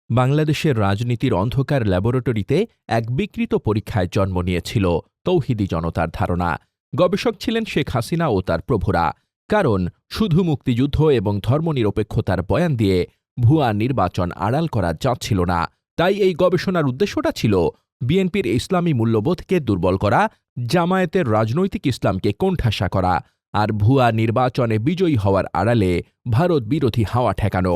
বাংলাদেশের রাজনীতির অন্ধকার ল্যাবরেটরিতে এক বিকৃত পরীক্ষায় জন্ম নিয়েছিল তৌহিদি জনতার ধারণা। গবেষক ছিলেন শেখ হাসিনা ও তার প্রভুরা। কারণ শুধু মুক্তিযুদ্ধ এবং ধর্মনিরপেক্ষতার বয়ান দিয়ে ভুয়া নির্বাচন আড়াল করা যাচ্ছিল না। তাই এই গবেষণার উদ্দেশ্যটা ছিল বিএনপির ইসলামী মূল্যবোধকে দুর্বল করা, জামায়াতের রাজনৈতিক ইসলামকে কোণঠাসা করা আর ভুয়া নির্বাচনে বিজয়ী হওয়ার আড়ালে ভারত বিরোধী হাওয়া ঠেকানো।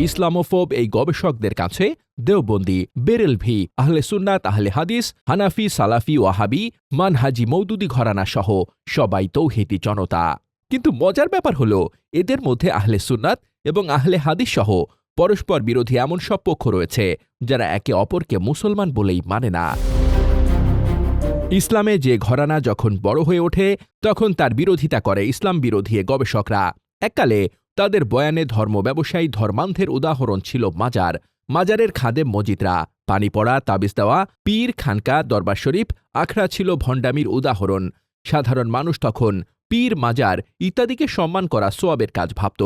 ইসলামোফোব এই গবেষকদের কাছে দেওবন্দি, বেরেলভি, আহলে সুন্নাত, আহলে হাদিস, হানাফি, সালাফি, ওয়াহাবি, মানহাজি, মৌদুদি ঘরানা সহ সবাই তৌহিদি জনতা। কিন্তু মজার ব্যাপার হল, এদের মধ্যে আহলে সুন্নাত এবং আহলে হাদিস সহ পরস্পর বিরোধী এমন সব পক্ষ রয়েছে যারা একে অপরকে মুসলমান বলেই মানে না। ইসলামে যে ঘরানা যখন বড় হয়ে ওঠে তখন তার বিরোধিতা করে ইসলাম বিরোধী গবেষকরা। এককালে তাদের বয়ানে ধর্ম ব্যবসায়ী ধর্মান্ধের উদাহরণ ছিল মাজার, মাজারের খাদেম মজিদরা, পানি পড়া, তাবিজ দেওয়া, পীর, খানকা, দরবার শরীফ, আখড়া ছিল ভণ্ডামির উদাহরণ। সাধারণ মানুষ তখন পীর, মাজার ইত্যাদিকে সম্মান করা সোয়াবের কাজ ভাবত।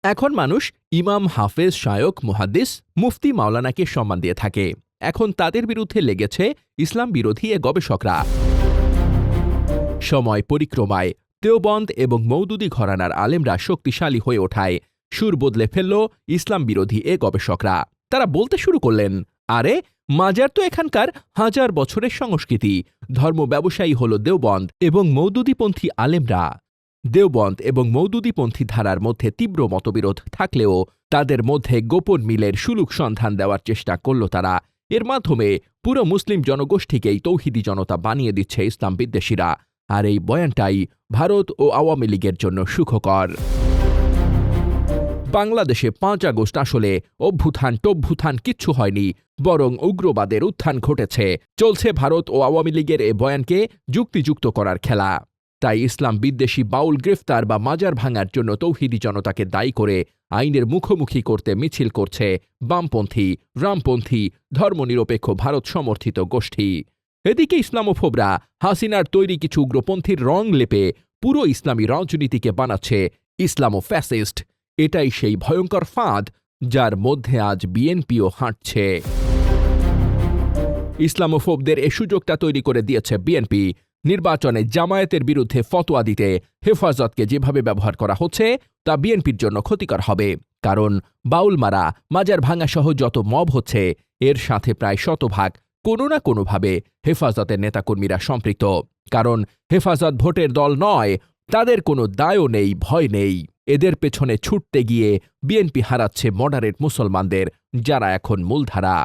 এখন মানুষ ইমাম, হাফেজ, শায়ক, মুহাদ্দিস, মুফতি, মাওলানাকে সম্মান দিয়ে থাকে। এখন তাদের বিরুদ্ধে লেগেছে ইসলাম বিরোধী গবেষকরা। সময় পরিক্রমায় দেওবন্দ এবং মৌদুদি ঘরানার আলেমরা শক্তিশালী হয়ে ওঠায় সুর বদলে ফেলল ইসলাম বিরোধী গবেষকরা। তারা বলতে শুরু করলেন, আরে মাজার তো এখানকার হাজার বছরের সংস্কৃতি, ধর্ম ব্যবসায়ী হল দেওবন্দ এবং মৌদুদিপন্থী আলেমরা। দেওবন্দ এবং মৌদুদিপন্থী ধারার মধ্যে তীব্র মতবিরোধ থাকলেও তাদের মধ্যে গোপন মিলের সুলুক সন্ধান দেওয়ার চেষ্টা করল তারা। এর মাধ্যমে পুরো মুসলিম জনগোষ্ঠীকেই তৌহিদি জনতা বানিয়ে দিচ্ছে ইসলাম বিদ্বেষীরা। আর এই বয়ানটাই ভারত ও আওয়ামী লীগের জন্য সুখকর। বাংলাদেশে ৫ আগস্ট আসলে অভ্যুত্থান কিচ্ছু হয়নি, বরং উগ্রবাদের উত্থান ঘটেছে। চলছে ভারত ও আওয়ামী লীগের এ বয়ানকে যুক্তিযুক্ত করার খেলা। তাই ইসলাম বিদ্বেষী বাউল গ্রেফতার বা মাজার ভাঙার জন্য তৌহিদি জনতাকে দায়ী করে আইনের মুখোমুখি করতে মিছিল করছে বামপন্থী, রামপন্থী, ধর্মনিরপেক্ষ ভারত সমর্থিত গোষ্ঠী। এদিকে ইসলামোফোবরা হাসিনার তৈরি কিছু উগ্রপন্থীর রং লেপে পুরো ইসলামী রাজনীতিকে বানাচ্ছে ইসলামো ফ্যাসিস্ট। এটাই সেই ভয়ঙ্কর ফাঁদ যার মধ্যে আজ বিএনপিও হাঁটছে। ইসলামোফোবদের এ সুযোগটা তৈরি করে দিয়েছে বিএনপি। নির্বাচনে জামায়াতের বিরুদ্ধে ফতোয়া দিতে হেফাজতকে যেভাবে ব্যবহার করা হচ্ছে তা বিএনপির জন্য ক্ষতিকর হবে। কারণ বাউল মারা, মাজার ভাঙা সহ যত মব হচ্ছে এর সাথে প্রায় শতভাগ কোনো না কোনোভাবে হেফাজতের নেতাকর্মীরা সম্পৃক্ত। কারণ হেফাজত ভোটের দল নয়, তাদের কোনো দায়ও নেই, ভয় নেই। এদের পেছনে ছুটতে গিয়ে বিএনপি হারাচ্ছে মডারেট মুসলমানদের, যারা এখন মূলধারা।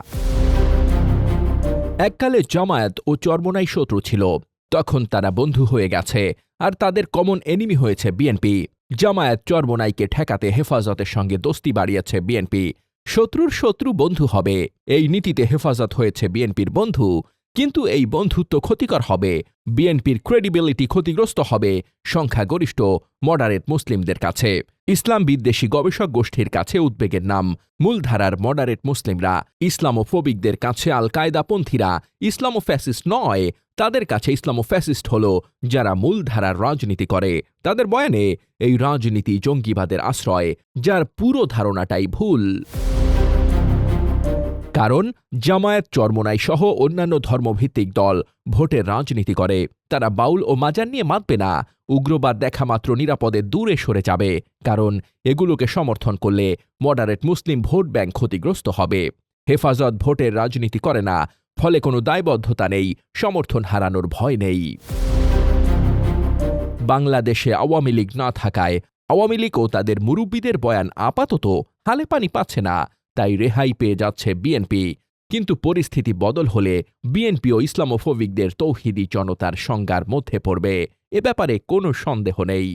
এককালে জামায়াত ও চরমোনাই শত্রু ছিল, তখন তারা বন্ধু হয়ে গেছে আর তাদের কমন এনিমি হয়েছে বিএনপি। জামায়াত চরমোনাইকে ঠেকাতে হেফাজতের সঙ্গে দোস্তি বাড়িয়েছে বিএনপি। শত্রুর শত্রু বন্ধু হবে, এই নীতিতে হেফাজত হয়েছে বিএনপির বন্ধু। কিন্তু এই বন্ধুত্ব ক্ষতিকর হবে, বিএনপির ক্রেডিবিলিটি ক্ষতিগ্রস্ত হবে সংখ্যাগরিষ্ঠ মডারেট মুসলিমদের কাছে। ইসলাম বিদ্বেষী গবেষক গোষ্ঠীর কাছে উদ্বেগের নাম মূলধারার মডারেট মুসলিমরা। ইসলামোফোবিকদের কাছে আল কায়দাপন্থীরা ইসলামো ফ্যাসিস্ট নয়, তাদের কাছে ইসলামো ফ্যাসিস্ট হল যারা মূলধারার রাজনীতি করে। তাদের বয়ানে এই রাজনীতি জঙ্গিবাদের আশ্রয়, যার পুরো ধারণাটাই ভুল। কারণ জামায়াত, চরমোনাই সহ অন্যান্য ধর্মভিত্তিক দল ভোটের রাজনীতি করে। তারা বাউল ও মাজার নিয়ে মাতবে না, উগ্রবাদ দেখা মাত্র নিরাপদে দূরে সরে যাবে। কারণ এগুলোকে সমর্থন করলে মডারেট মুসলিম ভোট ব্যাংক ক্ষতিগ্রস্ত হবে। হেফাজত ভোটের রাজনীতি করে না, ফলে কোনো দায়বদ্ধতা নেই, সমর্থন হারানোর ভয় নেই। বাংলাদেশে আওয়ামী লীগ না থাকায় আওয়ামী লীগ ও তাদের মুরব্বীদের বয়ান আপাতত হালে পানি পাচ্ছে না, তাই রেহাই পেয়ে যাচ্ছে বিএনপি। কিন্তু পরিস্থিতি বদল হলে বিএনপি ও ইসলামোফোবিকদের তৌহিদি জনতার সংজ্ঞার মধ্যে পড়বে, এ ব্যাপারে কোনো সন্দেহ নেই।